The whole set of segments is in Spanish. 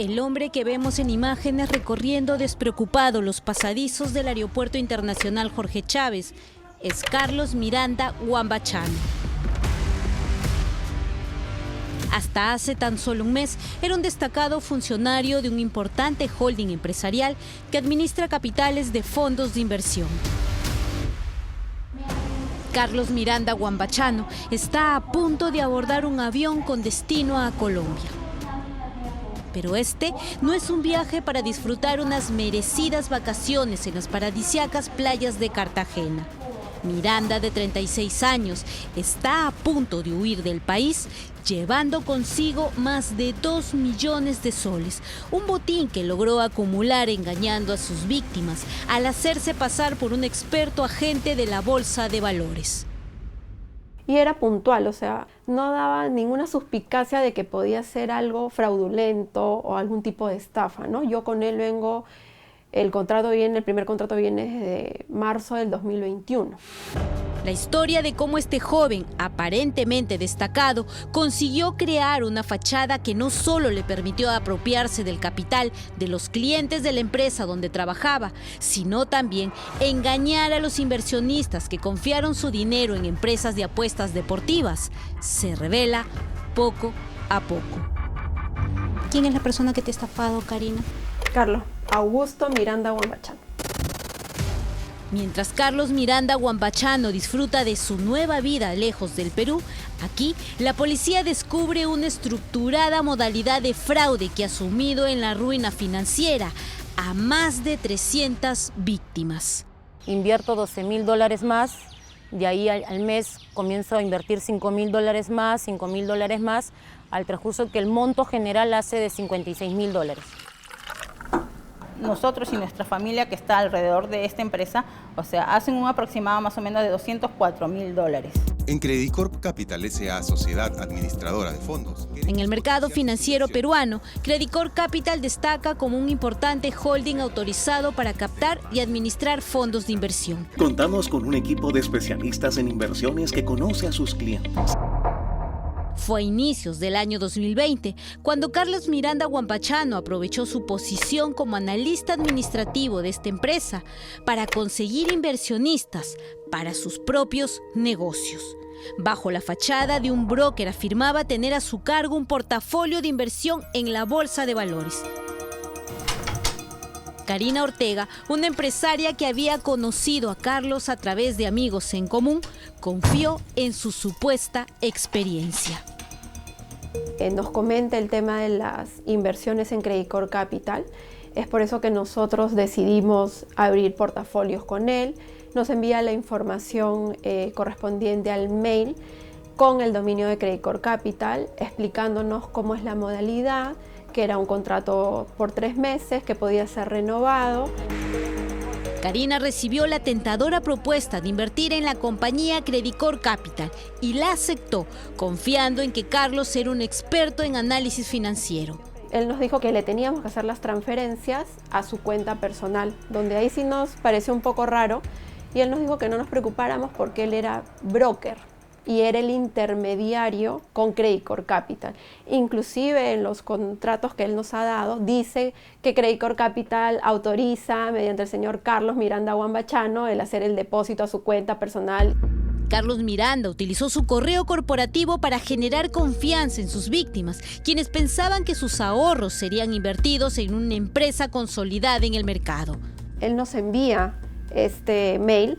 El hombre que vemos en imágenes recorriendo despreocupado los pasadizos del Aeropuerto Internacional Jorge Chávez es Carlos Miranda Huambachano. Hasta hace tan solo un mes era un destacado funcionario de un importante holding empresarial que administra capitales de fondos de inversión. Carlos Miranda Huambachano está a punto de abordar un avión con destino a Colombia. Pero este no es un viaje para disfrutar unas merecidas vacaciones en las paradisíacas playas de Cartagena. Miranda, de 36 años, está a punto de huir del país, llevando consigo más de 2 millones de soles, un botín que logró acumular engañando a sus víctimas al hacerse pasar por un experto agente de la Bolsa de Valores. Y era puntual, o sea, no daba ninguna suspicacia de que podía ser algo fraudulento o algún tipo de estafa, ¿no? Yo con él vengo, el primer contrato viene desde marzo del 2021. La historia de cómo este joven, aparentemente destacado, consiguió crear una fachada que no solo le permitió apropiarse del capital de los clientes de la empresa donde trabajaba, sino también engañar a los inversionistas que confiaron su dinero en empresas de apuestas deportivas, se revela poco a poco. ¿Quién es la persona que te ha estafado, Karina? Carlos Augusto Miranda Huambachano. Mientras Carlos Miranda Huambachano disfruta de su nueva vida lejos del Perú, aquí la policía descubre una estructurada modalidad de fraude que ha sumido en la ruina financiera a más de 300 víctimas. Invierto $12,000 más, de ahí al mes comienzo a invertir $5,000 más, $5,000 más, al transcurso que el monto general hace de $56,000. Nosotros y nuestra familia que está alrededor de esta empresa, o sea, hacen un aproximado más o menos de $204,000. En Credicorp Capital S.A., sociedad administradora de fondos. En el mercado financiero peruano, Credicorp Capital destaca como un importante holding autorizado para captar y administrar fondos de inversión. Contamos con un equipo de especialistas en inversiones que conoce a sus clientes. Fue a inicios del año 2020 cuando Carlos Miranda Huambachano aprovechó su posición como analista administrativo de esta empresa para conseguir inversionistas para sus propios negocios. Bajo la fachada de un broker afirmaba tener a su cargo un portafolio de inversión en la Bolsa de Valores. Karina Ortega, una empresaria que había conocido a Carlos a través de amigos en común, confió en su supuesta experiencia. Nos comenta el tema de las inversiones en Credicorp Capital. Es por eso que nosotros decidimos abrir portafolios con él. Nos envía la información correspondiente al mail con el dominio de Credicorp Capital, explicándonos cómo es la modalidad, que era un contrato por 3 meses, que podía ser renovado. Karina recibió la tentadora propuesta de invertir en la compañía Credicorp Capital y la aceptó, confiando en que Carlos era un experto en análisis financiero. Él nos dijo que le teníamos que hacer las transferencias a su cuenta personal, donde ahí sí nos pareció un poco raro, y él nos dijo que no nos preocupáramos porque él era broker y era el intermediario con Credicorp Capital. Inclusive en los contratos que él nos ha dado, dice que Credicorp Capital autoriza, mediante el señor Carlos Miranda Huambachano, el hacer el depósito a su cuenta personal. Carlos Miranda utilizó su correo corporativo para generar confianza en sus víctimas, quienes pensaban que sus ahorros serían invertidos en una empresa consolidada en el mercado. Él nos envía este mail,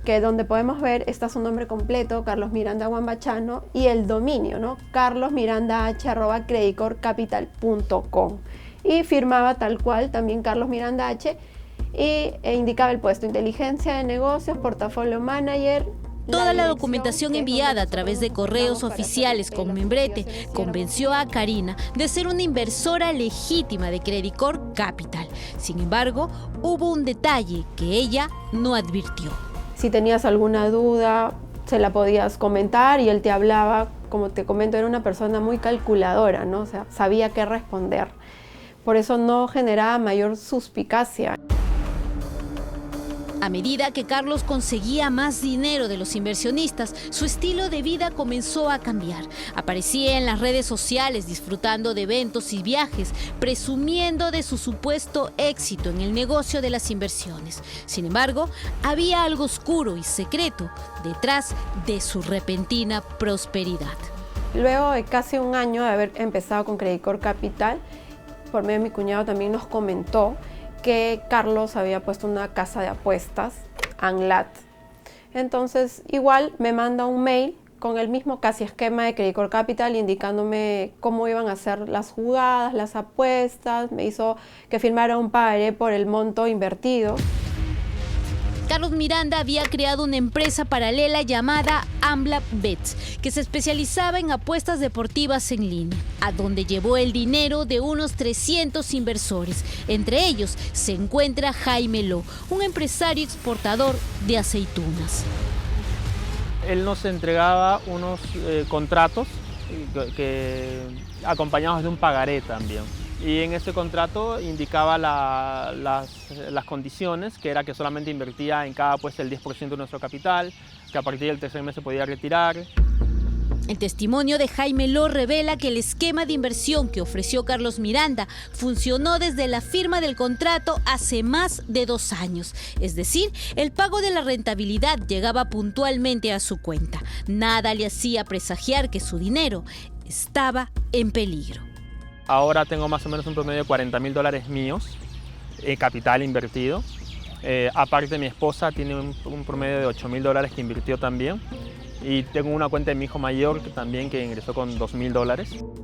que donde podemos ver, está su nombre completo, Carlos Miranda Huambachano, y el dominio, ¿no? carlosmirandah@credicorpcapital.com. Y firmaba tal cual también Carlos Miranda H. E indicaba el puesto: inteligencia de negocios, portafolio manager. Toda la documentación enviada a través de correos oficiales con membrete convenció a Karina de ser una inversora legítima de Credicorp Capital. Sin embargo, hubo un detalle que ella no advirtió. Si tenías alguna duda, se la podías comentar y él te hablaba. Como te comento, era una persona muy calculadora, ¿no? O sea, sabía qué responder. Por eso no generaba mayor suspicacia. A medida que Carlos conseguía más dinero de los inversionistas, su estilo de vida comenzó a cambiar. Aparecía en las redes sociales disfrutando de eventos y viajes, presumiendo de su supuesto éxito en el negocio de las inversiones. Sin embargo, había algo oscuro y secreto detrás de su repentina prosperidad. Luego de casi un año de haber empezado con Credit Corp Capital, por medio de mi cuñado también nos comentó que Carlos había puesto una casa de apuestas, Anlat. Entonces, igual me manda un mail con el mismo casi esquema de Credit Corp Capital, indicándome cómo iban a ser las jugadas, las apuestas. Me hizo que firmara un pagaré por el monto invertido. Carlos Miranda había creado una empresa paralela llamada Amlab Bets, que se especializaba en apuestas deportivas en línea, a donde llevó el dinero de unos 300 inversores. Entre ellos se encuentra Jaime Lo, un empresario exportador de aceitunas. Él nos entregaba unos contratos acompañados de un pagaré también. Y en ese contrato indicaba las condiciones, que era que solamente invertía en cada apuesta el 10% de nuestro capital, que a partir del tercer mes se podía retirar. El testimonio de Jaime Lo revela que el esquema de inversión que ofreció Carlos Miranda funcionó desde la firma del contrato hace más de 2 años. Es decir, el pago de la rentabilidad llegaba puntualmente a su cuenta. Nada le hacía presagiar que su dinero estaba en peligro. Ahora tengo más o menos un promedio de $40.000 míos, capital invertido. Aparte, mi esposa tiene un promedio de $8.000 que invirtió también. Y tengo una cuenta de mi hijo mayor que ingresó con $2.000.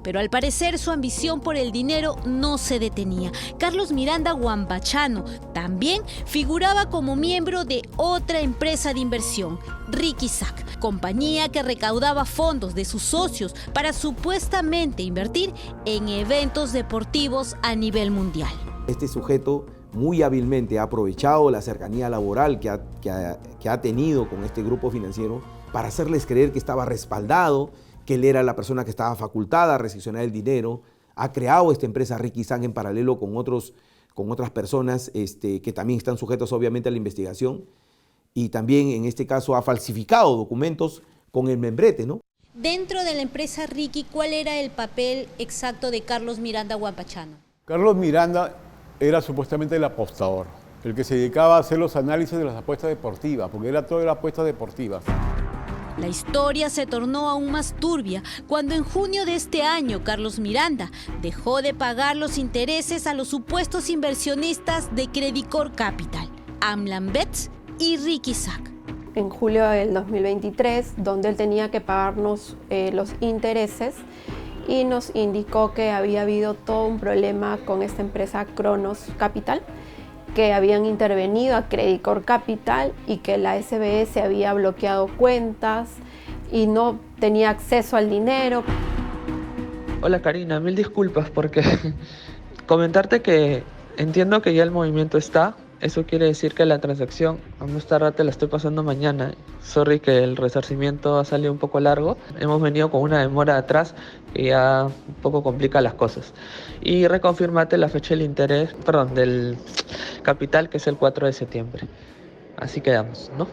Pero al parecer su ambición por el dinero no se detenía. Carlos Miranda Huambachano también figuraba como miembro de otra empresa de inversión, Ricky Sack, compañía que recaudaba fondos de sus socios para supuestamente invertir en eventos deportivos a nivel mundial. Este sujeto muy hábilmente ha aprovechado la cercanía laboral que ha tenido con este grupo financiero para hacerles creer que estaba respaldado, que él era la persona que estaba facultada a recepcionar el dinero. Ha creado esta empresa Ricky Sack en paralelo con otras personas que también están sujetos obviamente a la investigación, y también en este caso ha falsificado documentos con el membrete, ¿no? Dentro de la empresa Ricky, ¿cuál era el papel exacto de Carlos Miranda Huambachano? Carlos Miranda era supuestamente el apostador, el que se dedicaba a hacer los análisis de las apuestas deportivas, porque era toda la apuesta deportiva. La historia se tornó aún más turbia cuando en junio de este año Carlos Miranda dejó de pagar los intereses a los supuestos inversionistas de Credit Corp Capital, Amlab Bets y Ricky Sack. En julio del 2023, donde él tenía que pagarnos los intereses, y nos indicó que había habido todo un problema con esta empresa Cronos Capital, que habían intervenido a Credit Corp Capital y que la SBS había bloqueado cuentas y no tenía acceso al dinero. Hola Karina, mil disculpas porque comentarte que entiendo que ya el movimiento está. Eso quiere decir que la transacción, a más tardar te la estoy pasando mañana. Sorry que el resarcimiento ha salido un poco largo. Hemos venido con una demora atrás que ya un poco complica las cosas. Y reconfirmate la fecha del capital, que es el 4 de septiembre. Así quedamos, ¿no?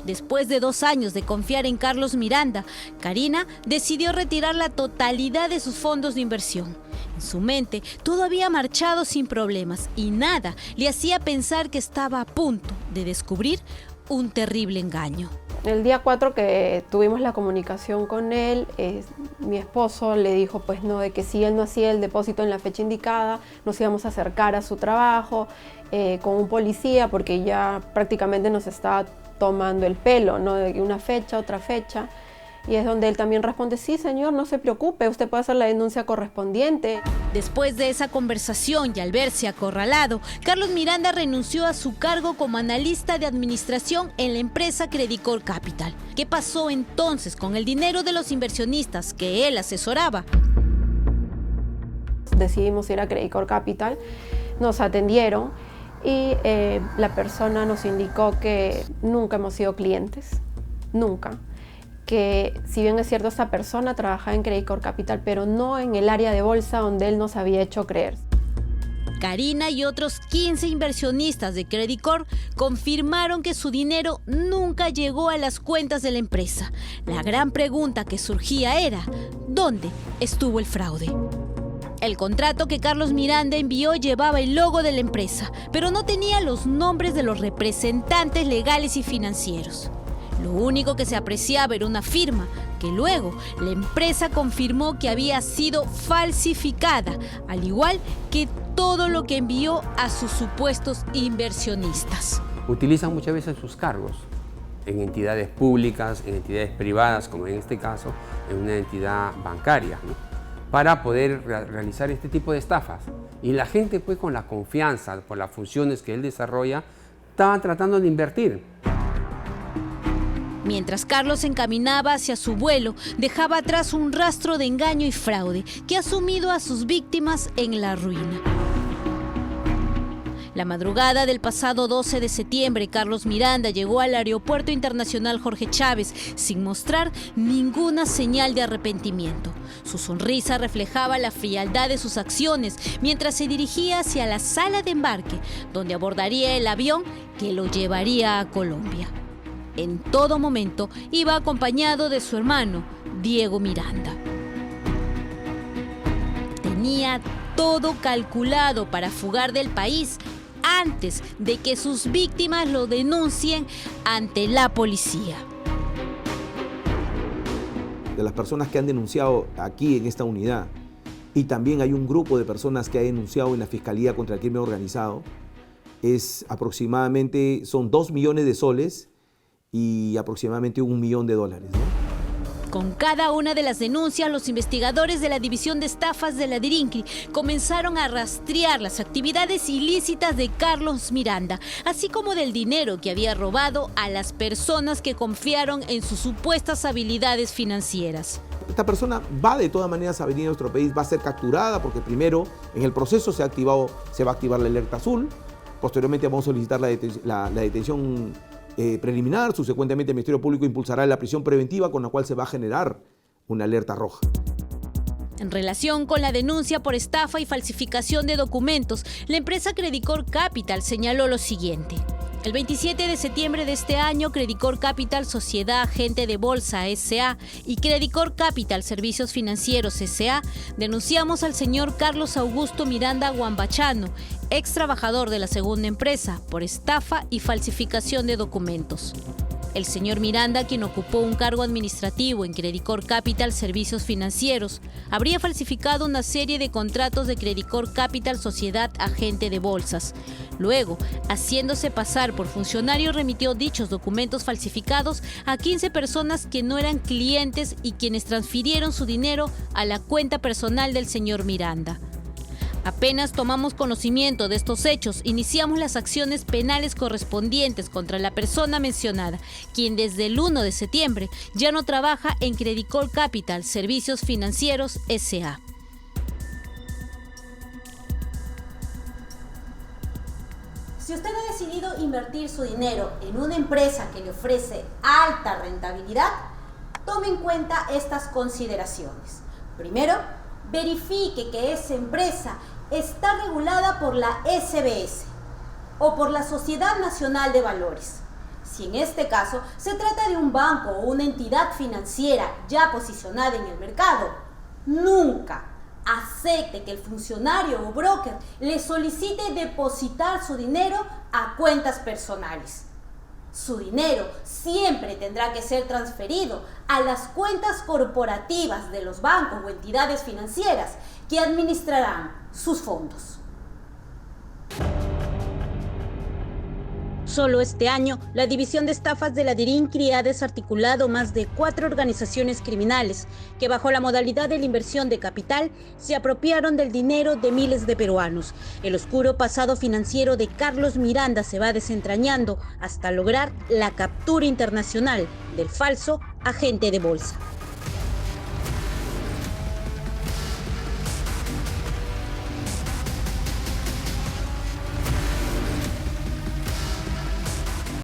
Después de 2 años de confiar en Carlos Miranda, Karina decidió retirar la totalidad de sus fondos de inversión. En su mente, todo había marchado sin problemas y nada le hacía pensar que estaba a punto de descubrir un terrible engaño. El día 4 que tuvimos la comunicación con él, mi esposo le dijo pues no, de que si él no hacía el depósito en la fecha indicada, nos íbamos a acercar a su trabajo con un policía, porque ya prácticamente nos estaba tomando el pelo, ¿no? De una fecha, otra fecha. Y es donde él también responde, sí señor, no se preocupe, usted puede hacer la denuncia correspondiente. Después de esa conversación y al verse acorralado, Carlos Miranda renunció a su cargo como analista de administración en la empresa Credit Corp Capital. ¿Qué pasó entonces con el dinero de los inversionistas que él asesoraba? Decidimos ir a Credit Corp Capital, nos atendieron y la persona nos indicó que nunca hemos sido clientes, nunca. Que si bien es cierto, esta persona trabajaba en Credit Corp Capital, pero no en el área de bolsa donde él nos había hecho creer. Karina y otros 15 inversionistas de Credit Corp confirmaron que su dinero nunca llegó a las cuentas de la empresa. La gran pregunta que surgía era, ¿dónde estuvo el fraude? El contrato que Carlos Miranda envió llevaba el logo de la empresa, pero no tenía los nombres de los representantes legales y financieros. Lo único que se apreciaba era una firma, que luego la empresa confirmó que había sido falsificada, al igual que todo lo que envió a sus supuestos inversionistas. Utilizan muchas veces sus cargos en entidades públicas, en entidades privadas, como en este caso, en una entidad bancaria, ¿no?, para poder realizar este tipo de estafas. Y la gente, pues, con la confianza por las funciones que él desarrolla, estaban tratando de invertir. Mientras Carlos se encaminaba hacia su vuelo, dejaba atrás un rastro de engaño y fraude que ha sumido a sus víctimas en la ruina. La madrugada del pasado 12 de septiembre, Carlos Miranda llegó al Aeropuerto Internacional Jorge Chávez sin mostrar ninguna señal de arrepentimiento. Su sonrisa reflejaba la frialdad de sus acciones mientras se dirigía hacia la sala de embarque, donde abordaría el avión que lo llevaría a Colombia. En todo momento iba acompañado de su hermano, Diego Miranda. Tenía todo calculado para fugar del país antes de que sus víctimas lo denuncien ante la policía. De las personas que han denunciado aquí en esta unidad, y también hay un grupo de personas que ha denunciado en la Fiscalía contra el Crimen Organizado, son 2 millones de soles y aproximadamente $1 millón, ¿no? Con cada una de las denuncias, los investigadores de la División de Estafas de la DIRINCRI comenzaron a rastrear las actividades ilícitas de Carlos Miranda, así como del dinero que había robado a las personas que confiaron en sus supuestas habilidades financieras. Esta persona va de todas maneras a venir a nuestro país, va a ser capturada porque primero en el proceso se va a activar la alerta azul, posteriormente vamos a solicitar la detención preliminar, subsecuentemente el Ministerio Público impulsará la prisión preventiva con la cual se va a generar una alerta roja. En relación con la denuncia por estafa y falsificación de documentos, la empresa Credit Corp Capital señaló lo siguiente. El 27 de septiembre de este año, Credit Corp Capital Sociedad Agente de Bolsa S.A. y Credit Corp Capital Servicios Financieros S.A. denunciamos al señor Carlos Augusto Miranda Guambachano, ex trabajador de la segunda empresa, por estafa y falsificación de documentos. El señor Miranda, quien ocupó un cargo administrativo en Credit Corp Capital Servicios Financieros, habría falsificado una serie de contratos de Credit Corp Capital Sociedad Agente de Bolsas. Luego, haciéndose pasar por funcionario, remitió dichos documentos falsificados a 15 personas que no eran clientes y quienes transfirieron su dinero a la cuenta personal del señor Miranda. Apenas tomamos conocimiento de estos hechos, iniciamos las acciones penales correspondientes contra la persona mencionada, quien desde el 1 de septiembre ya no trabaja en Credit Corp Capital Servicios Financieros S.A. Si usted ha decidido invertir su dinero en una empresa que le ofrece alta rentabilidad, tome en cuenta estas consideraciones. Primero, verifique que esa empresa está regulada por la SBS o por la Sociedad Nacional de Valores. Si en este caso se trata de un banco o una entidad financiera ya posicionada en el mercado, nunca acepte que el funcionario o broker le solicite depositar su dinero a cuentas personales. Su dinero siempre tendrá que ser transferido a las cuentas corporativas de los bancos o entidades financieras que administrarán sus fondos. Solo este año, la División de Estafas de la DIRINCRI ha desarticulado más de 4 organizaciones criminales que, bajo la modalidad de la inversión de capital, se apropiaron del dinero de miles de peruanos. El oscuro pasado financiero de Carlos Miranda se va desentrañando hasta lograr la captura internacional del falso agente de bolsa.